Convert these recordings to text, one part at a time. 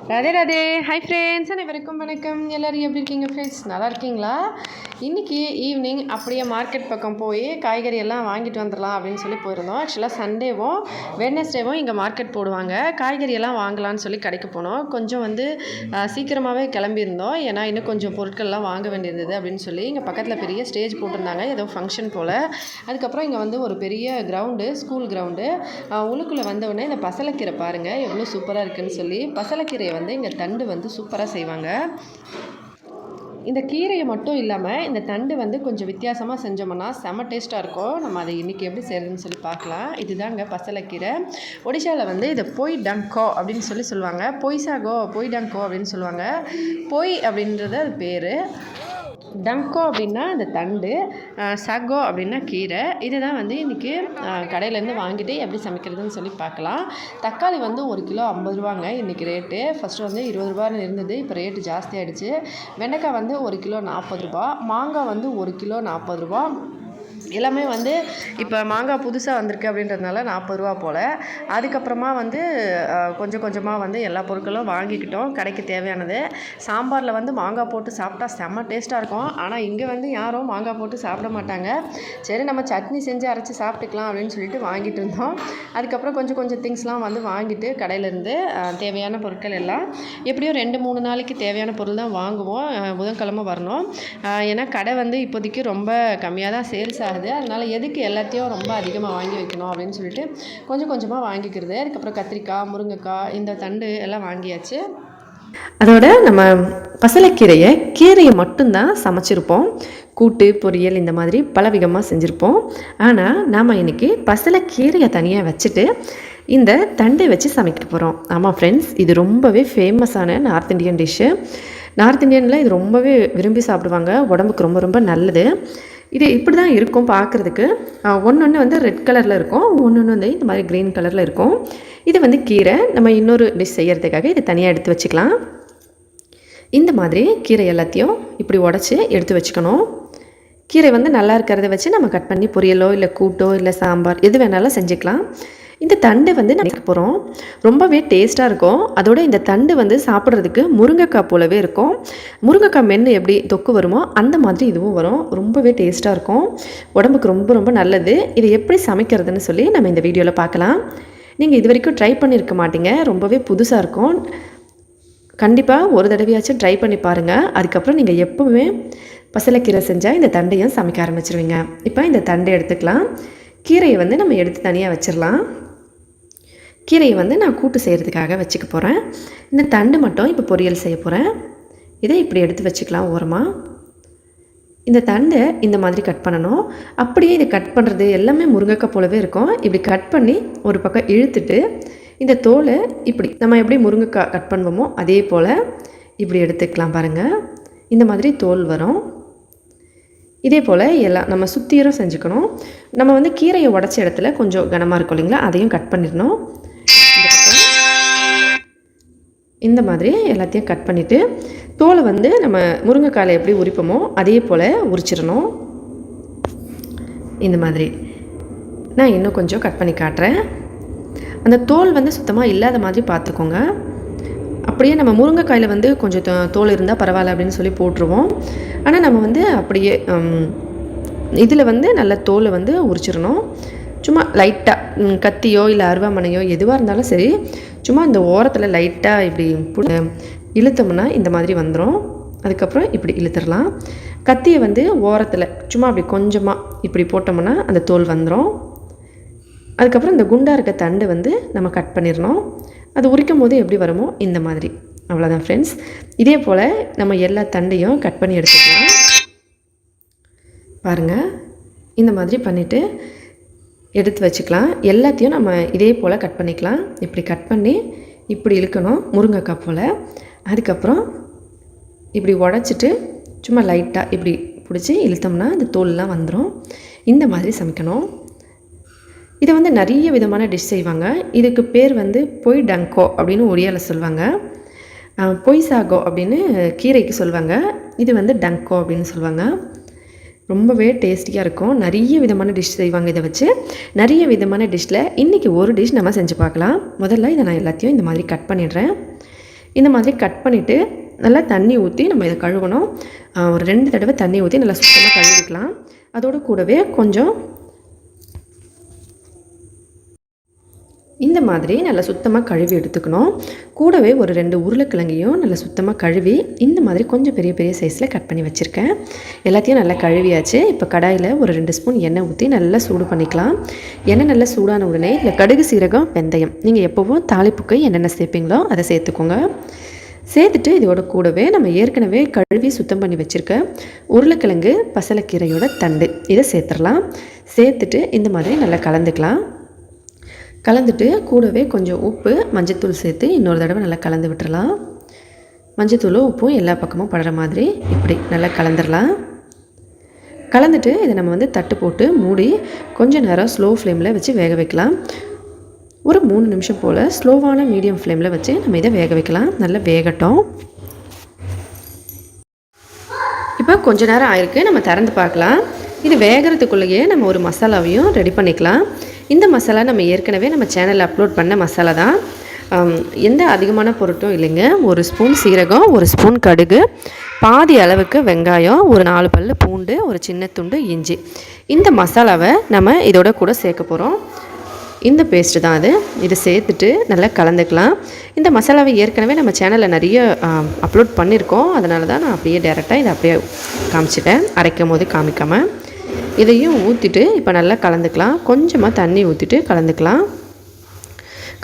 Radhe Radhe. Hi friends, அனைவருக்கும் வணக்கம். எல்லோரும் எப்படி இருக்கீங்க ஃப்ரெண்ட்ஸ்? நல்லா இருக்கீங்களா? இன்றைக்கி ஈவினிங் அப்படியே மார்க்கெட் பக்கம் போய் காய்கறி எல்லாம் வாங்கிட்டு வந்துடலாம் அப்படின்னு சொல்லி போயிருந்தோம். ஆக்சுவலாக சண்டேவும் வெட்னஸ்டேவும் இங்கே மார்க்கெட் போடுவாங்க. காய்கறி எல்லாம் வாங்கலான்னு சொல்லி கடைக்கு போனோம். கொஞ்சம் சீக்கிரமாகவே கிளம்பியிருந்தோம். ஏன்னா இன்னும் கொஞ்சம் பொருட்கள்லாம் வாங்க வேண்டியிருந்தது அப்படின்னு சொல்லி இங்கே பக்கத்தில் பெரிய ஸ்டேஜ் போட்டிருந்தாங்க, ஏதோ ஃபங்க்ஷன் போல். அதுக்கப்புறம் இங்கே ஒரு பெரிய கிரவுண்டு, ஸ்கூல் கிரவுண்டு. உள்ளுக்குள்ளே வந்தவுடனே இந்த பசலைக்கீரை பாருங்கள் எவ்வளோ சூப்பராக இருக்குதுன்னு சொல்லி. பசலைக்கீரையை இங்கே தண்டு சூப்பராக செய்வாங்க. இந்த கீரையை மட்டும் இல்லாமல் இந்த தண்டு கொஞ்சம் வித்தியாசமாக செஞ்சோம்னா செம்ம டேஸ்ட்டாக இருக்கும். நம்ம அதை இன்றைக்கி எப்படி செய்கிறதுன்னு சொல்லி பார்க்கலாம். இதுதாங்க பசலைக்கீரை. ஒடிஷாவில் இதை பொய் டங்கோ அப்படின்னு சொல்லுவாங்க. பொய்சாகோ, பொய் டங்கோ அப்படின்னு சொல்லுவாங்க. பொய் அப்படின்றது அது பேர். டங்கோ அப்படின்னா அந்த தண்டு, சகோ அப்படின்னா கீரை. இதுதான் இன்றைக்கி கடையிலேருந்து வாங்கிட்டு எப்படி சமைக்கிறதுன்னு சொல்லி பார்க்கலாம். தக்காளி 1 கிலோ 50 ரூபாங்க இன்றைக்கி ரேட்டு. ஃபஸ்ட்டு 20 ரூபான்னு இருந்தது, இப்போ ரேட்டு ஜாஸ்தி ஆகிடுச்சு. வெண்டைக்காய் 1 கிலோ 40 ரூபா. மாங்காய் 1 கிலோ 40 ரூபா. எல்லாமே இப்போ மாங்காய் புதுசாக வந்திருக்கு அப்படின்றதுனால 40 ரூபா போல். அதுக்கப்புறமா கொஞ்சம் கொஞ்சமாக எல்லா பொருட்களும் வாங்கிக்கிட்டோம் கடைக்கு தேவையானது. சாம்பாரில் மாங்காய் போட்டு சாப்பிட்டா செம்ம டேஸ்ட்டாக இருக்கும். ஆனால் இங்கே யாரும் மாங்காய் போட்டு சாப்பிட மாட்டாங்க. சரி, நம்ம சட்னி செஞ்சு அரைச்சி சாப்பிட்டுக்கலாம் அப்படின்னு சொல்லிட்டு வாங்கிட்டு இருந்தோம். அதுக்கப்புறம் கொஞ்சம் திங்ஸ்லாம் வாங்கிட்டு கடையிலேருந்து தேவையான பொருட்கள் எல்லாம் எப்படியோ 2-3 நாளைக்கு தேவையான பொருள் தான் வாங்குவோம். புதன்கிழமை வரணும். ஏன்னா கடை இப்போதைக்கு ரொம்ப கம்மியாக தான் சேல்ஸ் ஆகுது. அதனால் எதுக்கு எல்லாத்தையும் ரொம்ப அதிகமாக வாங்கி வைக்கணும் அப்படின்னு சொல்லிட்டு கொஞ்சம் கொஞ்சமாக வாங்கிக்கிறது. அதுக்கப்புறம் கத்திரிக்காய், முருங்கைக்காய், இந்த தண்டு எல்லாம் வாங்கியாச்சு. அதோட நம்ம கீரையை மட்டும்தான் சமைச்சிருப்போம். கூட்டு, பொரியல் இந்த மாதிரி பலவிதமாக செஞ்சுருப்போம். ஆனால் நாம் இன்றைக்கி பசலைக்கீரையை தனியாக வச்சுட்டு இந்த தண்டை வச்சு சமைக்க போகிறோம். ஆமாம் ஃப்ரெண்ட்ஸ், இது ரொம்பவே ஃபேமஸான நார்த் இந்தியன் டிஷ்ஷு. நார்த் இந்தியனில் இது ரொம்பவே விரும்பி சாப்பிடுவாங்க. உடம்புக்கு ரொம்ப ரொம்ப நல்லது. இது இப்படி தான் இருக்கும் பார்க்குறதுக்கு. ஒன்று ரெட் கலரில் இருக்கும், ஒன்று இந்த மாதிரி க்ரீன் கலரில் இருக்கும். இது கீரை. நம்ம இன்னொரு டிஷ் செய்கிறதுக்காக இதை தனியாக எடுத்து வச்சுக்கலாம். இந்த மாதிரி கீரை எல்லாத்தையும் இப்படி உடச்சி எடுத்து வச்சுக்கணும். கீரை நல்லா இருக்கிறத வச்சு நம்ம கட் பண்ணி பொரியலோ இல்லை கூட்டோ இல்லை சாம்பார் எது வேணாலும் செஞ்சுக்கலாம். இந்த தண்டு நினைக்க போகிறோம். ரொம்பவே டேஸ்ட்டாக இருக்கும். அதோட இந்த தண்டு சாப்பிட்றதுக்கு முருங்கைக்காய் போலவே இருக்கும். முருங்கைக்காய் மென்று எப்படி தொக்கு வருமோ அந்த மாதிரி இதுவும் வரும். ரொம்பவே டேஸ்ட்டாக இருக்கும். உடம்புக்கு ரொம்ப ரொம்ப நல்லது. இதை எப்படி சமைக்கிறதுன்னு சொல்லி நம்ம இந்த வீடியோவில் பார்க்கலாம். நீங்கள் இது வரைக்கும் ட்ரை பண்ணியிருக்க மாட்டீங்க. ரொம்பவே புதுசாக இருக்கும். கண்டிப்பாக ஒரு தடவையாச்சும் ட்ரை பண்ணி பாருங்கள். அதுக்கப்புறம் நீங்கள் எப்போவுமே பசலைக்கீரை செஞ்சால் இந்த தண்டையும் சமைக்க ஆரம்பிச்சிருவீங்க. இப்போ இந்த தண்டை எடுத்துக்கலாம். கீரையை நம்ம எடுத்து தனியாக வச்சிடலாம். கீரையை நான் கூட்டு செய்கிறதுக்காக வச்சுக்க போகிறேன். இந்த தண்டு மட்டும் இப்போ பொரியல் செய்ய போகிறேன். இதை இப்படி எடுத்து வச்சுக்கலாம் ஓரமாக. இந்த தண்டை இந்த மாதிரி கட் பண்ணணும். அப்படியே இதை கட் பண்ணுறது எல்லாமே முருங்கைக்காய் போலவே இருக்கும். இப்படி கட் பண்ணி ஒரு பக்கம் இழுத்துட்டு இந்த தோலை இப்படி நம்ம எப்படி முருங்கைக்காய் கட் பண்ணுவோமோ அதே போல் இப்படி எடுத்துக்கலாம். பாருங்கள், இந்த மாதிரி தோல் வரும். இதே போல் எல்லாம் நம்ம சுற்றியும் செஞ்சுக்கணும். நம்ம கீரையை உடச்ச இடத்துல கொஞ்சம் கனமாக இருக்கும் இல்லைங்களா, அதையும் கட் பண்ணிடணும். இந்த மாதிரி எல்லாத்தையும் கட் பண்ணிவிட்டு தோலை நம்ம முருங்கைக்காயில் எப்படி உரிப்போமோ அதே போல் உரிச்சிடணும். இந்த மாதிரி நான் இன்னும் கொஞ்சம் கட் பண்ணி காட்டுறேன். அந்த தோல் சுத்தமாக இல்லாத மாதிரி பார்த்துக்கோங்க. அப்படியே நம்ம முருங்கைக்காயில் கொஞ்சம் தோல் இருந்தால் பரவாயில்ல அப்படின்னு சொல்லி போட்டுருவோம். ஆனால் நம்ம அப்படியே இதில் நல்ல தோலை உரிச்சிடணும். சும்மா லைட்டாக கத்தியோ இல்லை அருவாமனையோ எதுவாக இருந்தாலும் சரி, சும்மா இந்த ஓரத்தில் லைட்டாக இப்படி இழுத்தோம்னா இந்த மாதிரி வந்துடும். அதுக்கப்புறம் இப்படி இழுத்துடலாம். கத்தியை ஓரத்தில் சும்மா அப்படி கொஞ்சமாக இப்படி போட்டோம்னா அந்த தோல் வந்துடும். அதுக்கப்புறம் இந்த குண்டாக இருக்க தண்டு நம்ம கட் பண்ணிடணும். அது உரிக்கும் போது எப்படி வருமோ இந்த மாதிரி. அவ்வளோதான் ஃப்ரெண்ட்ஸ். இதே போல் நம்ம எல்லா தண்டையும் கட் பண்ணி எடுத்துக்கலாம். பாருங்கள், இந்த மாதிரி பண்ணிவிட்டு எடுத்து வச்சுக்கலாம். எல்லாத்தையும் நம்ம இதே போல் கட் பண்ணிக்கலாம். இப்படி கட் பண்ணி இப்படி இழுக்கணும் முருங்கைக்காய் போல். அதுக்கப்புறம் இப்படி உடச்சிட்டு சும்மா லைட்டாக இப்படி பிடிச்சி இழுத்தோம்னா அந்த தோல்லாம் வந்துடும். இந்த மாதிரி சமைக்கணும். இதை நிறைய விதமான டிஷ் செய்வாங்க. இதுக்கு பேர் பொய் டங்கோ அப்படின்னு ஒடியாவில் சொல்லுவாங்க. பொய்சாகோ அப்படின்னு கீரைக்கு சொல்லுவாங்க. இது டங்கோ அப்படின்னு சொல்லுவாங்க. ரொம்பவே டேஸ்டியாக இருக்கும். நிறைய விதமான டிஷ் செய்வாங்க இதை வச்சு. நிறைய விதமான டிஷ்ஷில் இன்றைக்கி ஒரு டிஷ் நம்ம செஞ்சு பார்க்கலாம். முதல்ல இதை நான் எல்லாத்தையும் இந்த மாதிரி கட் பண்ணிடுறேன். இந்த மாதிரி கட் பண்ணிவிட்டு நல்லா தண்ணி ஊற்றி நம்ம இதை கழுவணும். ஒரு 2 தடவை தண்ணி ஊற்றி நல்லா சுத்தமாக கழுவிக்கலாம். அதோடு கூடவே கொஞ்சம் இந்த மாதிரி நல்லா சுத்தமாக கழுவி எடுத்துக்கணும். கூடவே ஒரு 2 உருளைக்கிழங்கையும் நல்லா சுத்தமாக கழுவி இந்த மாதிரி கொஞ்சம் பெரிய பெரிய சைஸில் கட் பண்ணி வச்சுருக்கேன். எல்லாத்தையும் நல்லா கழுவியாச்சு. இப்போ கடாயில் ஒரு 2 ஸ்பூன் எண்ணெய் ஊற்றி நல்லா சூடு பண்ணிக்கலாம். எண்ணெய் நல்லா சூடான உடனே இதில் கடுகு, சீரகம், வெந்தயம் நீங்கள் எப்போவும் தாளிப்புக்கு என்னென்ன சேர்ப்பீங்களோ அதை சேர்த்துக்கோங்க. சேர்த்துட்டு இதோட கூடவே நம்ம ஏற்கனவே கழுவி சுத்தம் பண்ணி வச்சுருக்க உருளைக்கிழங்கு, பசலைக்கீரையோட தண்டு இதை சேர்த்துடலாம். சேர்த்துட்டு இந்த மாதிரி நல்லா கலந்துக்கலாம். கலந்துட்டு கூடவே கொஞ்சம் உப்பு, மஞ்சத்தூள் சேர்த்து இன்னொரு தடவை நல்லா கலந்து விட்டுறலாம். மஞ்சத்தூளும் உப்பும் எல்லா பக்கமும் படுற மாதிரி இப்படி நல்லா கலந்துடலாம். கலந்துட்டு இதை நம்ம தட்டு போட்டு மூடி கொஞ்சம் நேரம் ஸ்லோ ஃப்ளேமில் வச்சு வேக வைக்கலாம். ஒரு 3 நிமிஷம் போல் ஸ்லோவான மீடியம் ஃப்ளேமில் வச்சு நம்ம இதை வேக வைக்கலாம். நல்லா வேகட்டும். இப்போ கொஞ்ச நேரம் ஆயிருக்கு. நம்ம திறந்து பார்க்கலாம். இது வேகிறதுக்குள்ளேயே நம்ம ஒரு மசாலாவையும் ரெடி பண்ணிக்கலாம். இந்த மசாலா நம்ம ஏற்கனவே நம்ம சேனலில் அப்லோட் பண்ண மசாலா தான். எந்த அதிகமான பொருட்டும் இல்லைங்க. 1 ஸ்பூன் சீரகம், 1 ஸ்பூன் கடுகு, பாதி அளவுக்கு வெங்காயம், ஒரு 4 பல்லு பூண்டு, ஒரு சின்ன துண்டு இஞ்சி. இந்த மசாலாவை நம்ம இதோட கூட சேர்க்க போகிறோம். இந்த பேஸ்ட்டு தான் அது. இதை சேர்த்துட்டு நல்லா கலந்துக்கலாம். இந்த மசாலாவை ஏற்கனவே நம்ம சேனலில் நிறைய அப்லோட் பண்ணியிருக்கோம். அதனால தான் நான் அப்படியே டேரெக்டாக இதை அப்படியே காமிச்சிட்டேன், அரைக்கும் போது காமிக்காமல். இதையும் ஊற்றிட்டு இப்போ நல்லா கலந்துக்கலாம். கொஞ்சமாக தண்ணி ஊற்றிட்டு கலந்துக்கலாம்.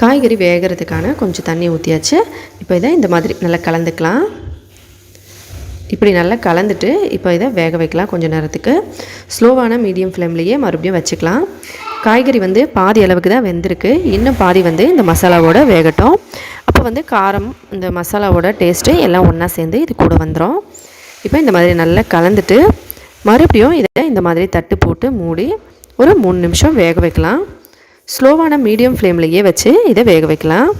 காய்கறி வேகிறதுக்கான கொஞ்சம் தண்ணி ஊற்றியாச்சு. இப்போ இதை இந்த மாதிரி நல்லா கலந்துக்கலாம். இப்படி நல்லா கலந்துட்டு இப்போ இதை வேக வைக்கலாம் கொஞ்சம் நேரத்துக்கு. ஸ்லோவான மீடியம் ஃப்ளேம்லேயே மறுபடியும் வச்சுக்கலாம். காய்கறி பாதி அளவுக்கு தான் வெந்திருக்கு. இன்னும் பாதி இந்த மசாலாவோட வேகட்டும். அப்போ காரம், இந்த மசாலாவோட டேஸ்ட்டு எல்லாம் ஒன்றா சேர்ந்து இது கூட வந்துடும். இப்போ இந்த மாதிரி நல்லா கலந்துட்டு மறுபடியும் இதை இந்த மாதிரி தட்டு போட்டு மூடி ஒரு 3 நிமிஷம் வேக வைக்கலாம். ஸ்லோவான மீடியம் ஃப்ளேம்லேயே வச்சு இதை வேக வைக்கலாம்.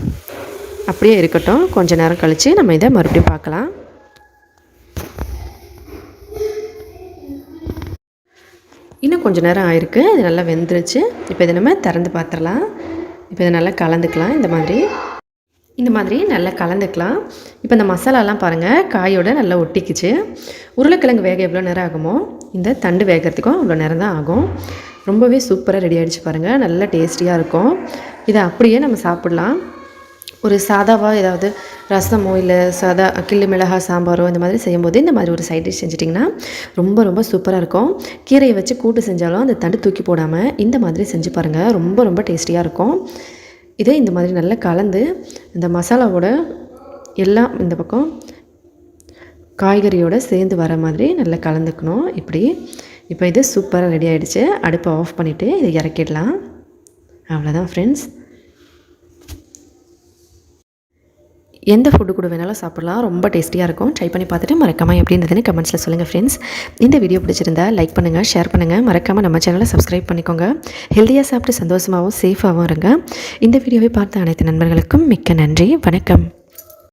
அப்படியே இருக்கட்டும். கொஞ்சம் நேரம் கழித்து நம்ம இதை மறுபடியும் பார்க்கலாம். இன்னும் கொஞ்சம் நேரம் ஆயிருக்கு. இது நல்லா வெந்துருச்சு. இப்போ இதை நம்ம திறந்து பார்த்துடலாம். இப்போ இதை நல்லா கலந்துக்கலாம். இந்த மாதிரி நல்லா கலந்துக்கலாம். இப்போ இந்த மசாலாலாம் பாருங்கள் காயோட நல்லா ஒட்டிக்குச்சு. உருளைக்கிழங்கு வேக எவ்வளோ நேரம் ஆகுமோ இந்த தண்டு வேகிறதுக்கும் அவ்வளோ நேரம் தான் ஆகும். ரொம்பவே சூப்பராக ரெடி ஆகிடுச்சு பாருங்கள். நல்லா டேஸ்டியாக இருக்கும். இதை அப்படியே நம்ம சாப்பிட்லாம். ஒரு சாதாவாக ஏதாவது ரசமோ இல்லை சாதா கிள்ளு மிளகா சாம்பாரோ இந்த மாதிரி செய்யும்போது இந்த மாதிரி ஒரு சைட் டிஷ் செஞ்சிட்டிங்கன்னா ரொம்ப ரொம்ப சூப்பராக இருக்கும். கீரையை வச்சு கூட்டு செஞ்சாலும் அந்த தண்டு தூக்கி போடாமல் இந்த மாதிரி செஞ்சு பாருங்கள். ரொம்ப ரொம்ப டேஸ்டியாக இருக்கும். இதை இந்த மாதிரி நல்லா கலந்து இந்த மசாலாவோட எல்லாம் இந்த பக்கம் காய்கறியோடு சேர்ந்து வர மாதிரி நல்லா கலந்துக்கணும். இப்போ இது சூப்பராக ரெடி ஆகிடுச்சு. அடுப்பை ஆஃப் பண்ணிவிட்டு இதை இறக்கிடலாம். அவ்வளோதான் ஃப்ரெண்ட்ஸ். எந்த ஃபுட்டு கூட வேணாலும் சாப்பிட்லாம். ரொம்ப டேஸ்டியாக இருக்கும். ட்ரை பண்ணி பார்த்துட்டு மறக்காமல் எப்படின்றதுன்னு கமெண்ட்ஸில் சொல்லுங்கள் ஃப்ரெண்ட்ஸ். இந்த வீடியோ பிடிச்சிருந்தா லைக் பண்ணுங்கள், ஷேர் பண்ணுங்கள். மறக்காமல் நம்ம சேனலை சப்ஸ்கிரைப் பண்ணிக்கோங்க. ஹெல்த்தியாக சாப்பிட்டு சந்தோஷமாகவும் சேஃபாகவும் இருங்க. இந்த வீடியோவை பார்த்த அனைத்து நண்பர்களுக்கும் மிக்க நன்றி. வணக்கம்.